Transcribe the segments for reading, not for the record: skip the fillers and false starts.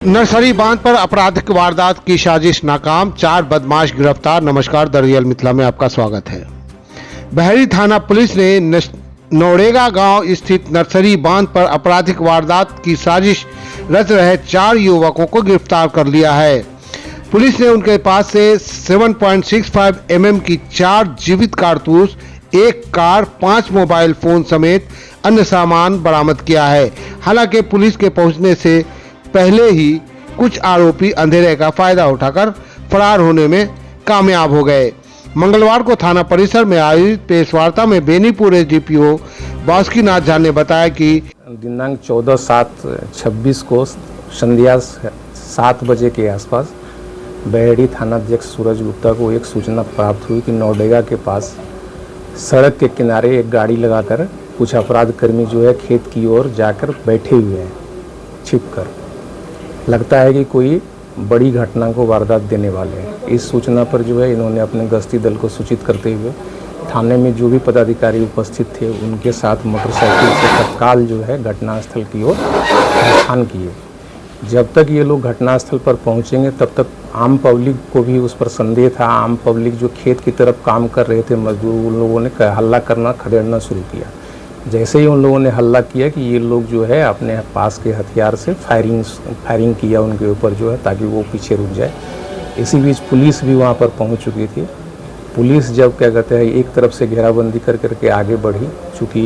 Nursery बांध पर आपराधिक वारदात की साजिश नाकाम, 4 बदमाश गिरफ्तार। नमस्कार, द रियल मिथिला में आपका स्वागत है। बहरी थाना पुलिस ने नौड़ेगा गांव स्थित नर्सरी बांध पर आपराधिक वारदात की साजिश रच रहे 4 युवकों को गिरफ्तार कर लिया है। पुलिस ने उनके पास से 7.65 mm की 4 जीवित कारतूस, 1 कार, 5 मोबाइल फोन समेत अन्य सामान बरामद किया है। हालांकि पुलिस के पहुंचने से पहले ही कुछ आरोपी अंधेरे का फायदा उठाकर फरार होने में कामयाब हो गए। मंगलवार को थाना परिसर में आयोजित प्रेस वार्ता में बेनीपुर एसडीपीओ बासुकीनाथ झा ने बताया कि दिनांक 14/7/26 को संध्या 7 बजे के आसपास बहरी थानाध्यक्ष सूरज गुप्ता को एक सूचना प्राप्त हुई कि नौडेगा के पास सड़क के किनारे एक गाड़ी लगाकर कुछ अपराध कर्मी जो है खेत की ओर जाकर बैठे हुए हैं छिपकर। लगता है कि कोई बड़ी घटना को वारदात देने वाले हैं। इस सूचना पर जो है इन्होंने अपने गश्ती दल को सूचित करते हुए थाने में जो भी पदाधिकारी उपस्थित थे उनके साथ मोटरसाइकिल से तत्काल जो है घटनास्थल की ओर प्रस्थान किए। जब तक ये लोग घटनास्थल पर पहुंचेंगे तब तक आम पब्लिक को भी उस पर संदेह था। आम पब्लिक जो खेत की तरफ काम कर रहे थे मजदूर, उन लोगों ने हल्ला करना, खदेड़ना शुरू किया। जैसे ही उन लोगों ने हल्ला किया कि ये लोग जो है अपने पास के हथियार से फायरिंग किया उनके ऊपर जो है, ताकि वो पीछे रुक जाए। इसी बीच पुलिस भी वहाँ पर पहुँच चुकी थी। पुलिस जब क्या कहते हैं एक तरफ से घेराबंदी कर करके आगे बढ़ी, चूँकि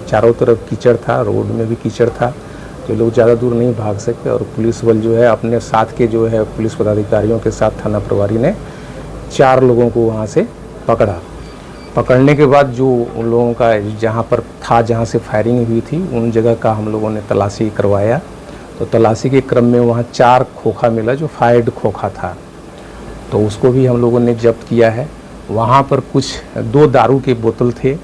चारों तरफ कीचड़ था, रोड में भी कीचड़ था, तो लोग ज़्यादा दूर नहीं भाग सकते। और पुलिस बल जो है अपने साथ के जो है पुलिस पदाधिकारियों के साथ थाना प्रभारी ने 4 लोगों को वहाँ से पकड़ा। पकड़ने के बाद जो उन लोगों का जहाँ पर था, जहाँ से फायरिंग हुई थी, उन जगह का हम लोगों ने तलाशी करवाया। तो तलाशी के क्रम में वहाँ 4 खोखा मिला जो फायर्ड खोखा था, तो उसको भी हम लोगों ने जब्त किया है। वहाँ पर कुछ 2 दारू के बोतल थे,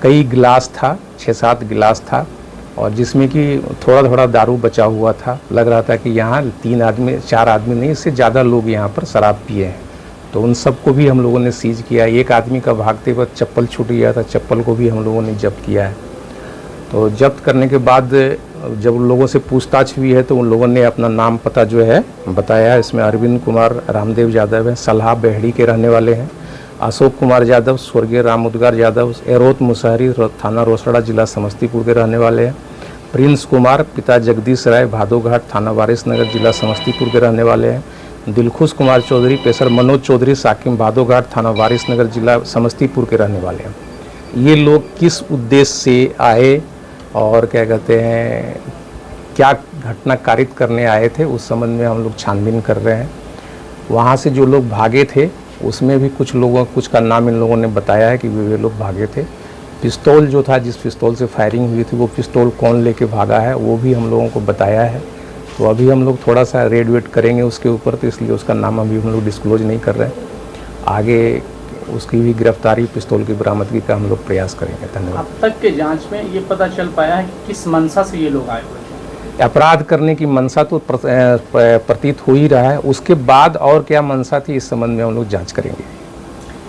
कई गिलास था, 6-7 गिलास था, और जिसमें कि थोड़ा थोड़ा दारू बचा हुआ था। लग रहा था कि यहाँ 4 आदमी नहीं, इससे ज़्यादा लोग यहाँ पर शराब पिए हैं। तो उन सबको भी हम लोगों ने सीज किया। एक आदमी का भागते वक्त चप्पल छूट गया था, चप्पल को भी हम लोगों ने जब्त किया है। तो जब्त करने के बाद जब उन लोगों से पूछताछ हुई है तो उन लोगों ने अपना नाम पता जो है बताया। इसमें अरविंद कुमार रामदेव यादव है, सलाह बहड़ी के रहने वाले हैं। अशोक कुमार यादव स्वर्गीय रामुद्गार यादव एरोत मुसहरी थाना रोसड़ा जिला समस्तीपुर के रहने वाले हैं। प्रिंस कुमार पिता जगदीश राय भादोघाट थाना वारिसनगर जिला समस्तीपुर के रहने वाले हैं। दिलखुश कुमार चौधरी पेशर मनोज चौधरी साकिम भादोघाट थाना वारिसनगर जिला समस्तीपुर के रहने वाले हैं। ये लोग किस उद्देश्य से आए और क्या कहते हैं क्या घटना कारित करने आए थे, उस संबंध में हम लोग छानबीन कर रहे हैं। वहाँ से जो लोग भागे थे उसमें भी कुछ का नाम इन लोगों ने बताया है कि वे लोग भागे थे। पिस्तौल जो था, जिस पिस्तौल से फायरिंग हुई थी, वो पिस्तौल कौन लेके भागा है वो भी हम लोगों को बताया है। तो अभी हम लोग थोड़ा सा रेड वेट करेंगे उसके ऊपर, तो इसलिए उसका नाम अभी हम लोग डिस्क्लोज नहीं कर रहे हैं। आगे उसकी भी गिरफ्तारी, पिस्तौल की बरामदगी का हम लोग प्रयास करेंगे। धन्यवाद। अब तक के जांच में ये पता चल पाया है कि किस मंशा से ये लोग आए हुए थे? अपराध करने की मंशा तो प्रतीत हो ही रहा है, उसके बाद और क्या मंशा थी इस संबंध में हम लोग जाँच करेंगे।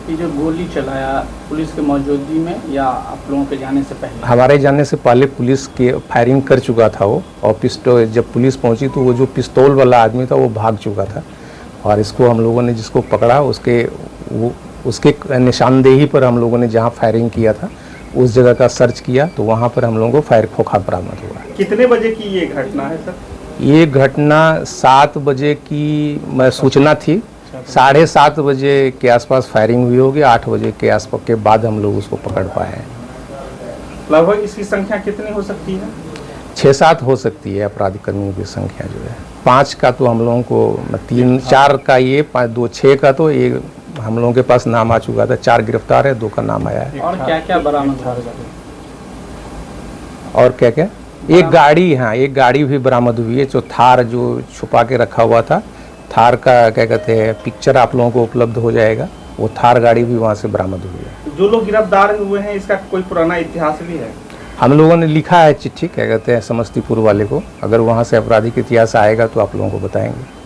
ये जो गोली चलाया पुलिस के मौजूदगी में या आप लोगों के जाने से पहले? हमारे जाने से पहले पुलिस के फायरिंग कर चुका था वो, और पिस्तौल जब पुलिस पहुंची तो वो जो पिस्तौल वाला आदमी था वो भाग चुका था। और इसको हम लोगों ने जिसको पकड़ा उसके निशानदेही पर हम लोगों ने जहां फायरिंग किया था उस जगह का सर्च किया, तो वहाँ पर हम लोगों को फायर खोखा बरामद हुआ। कितने बजे की ये घटना है सर? ये घटना 7 बजे की सूचना थी, 7:30 बजे के आसपास फायरिंग हुई होगी। 8 बजे के आसपास के बाद हम लोग उसको पकड़ पाए हैं। लगभग इसकी संख्या कितनी हो सकती है? 6-7 हो सकती है अपराधी कर्मियों की संख्या जो है। 5 का तो हम लोगों को 3-4 का ये 5-2-6 का तो ये हम लोगों के पास नाम आ चुका था। 4 गिरफ्तार है, 2 का नाम आया है। और क्या क्या बरामद हुआ? और क्या क्या एक गाड़ी, हाँ एक गाड़ी भी बरामद हुई है, जो थार जो छुपा के रखा हुआ था। थार का क्या कहते हैं पिक्चर आप लोगों को उपलब्ध हो जाएगा। वो थार गाड़ी भी वहाँ से बरामद हुई है। जो लोग गिरफ्तार हुए हैं इसका कोई पुराना इतिहास भी है? हम लोगों ने लिखा है चिट्ठी, क्या कहते हैं समस्तीपुर वाले को। अगर वहाँ से आपराधिक इतिहास आएगा तो आप लोगों को बताएंगे।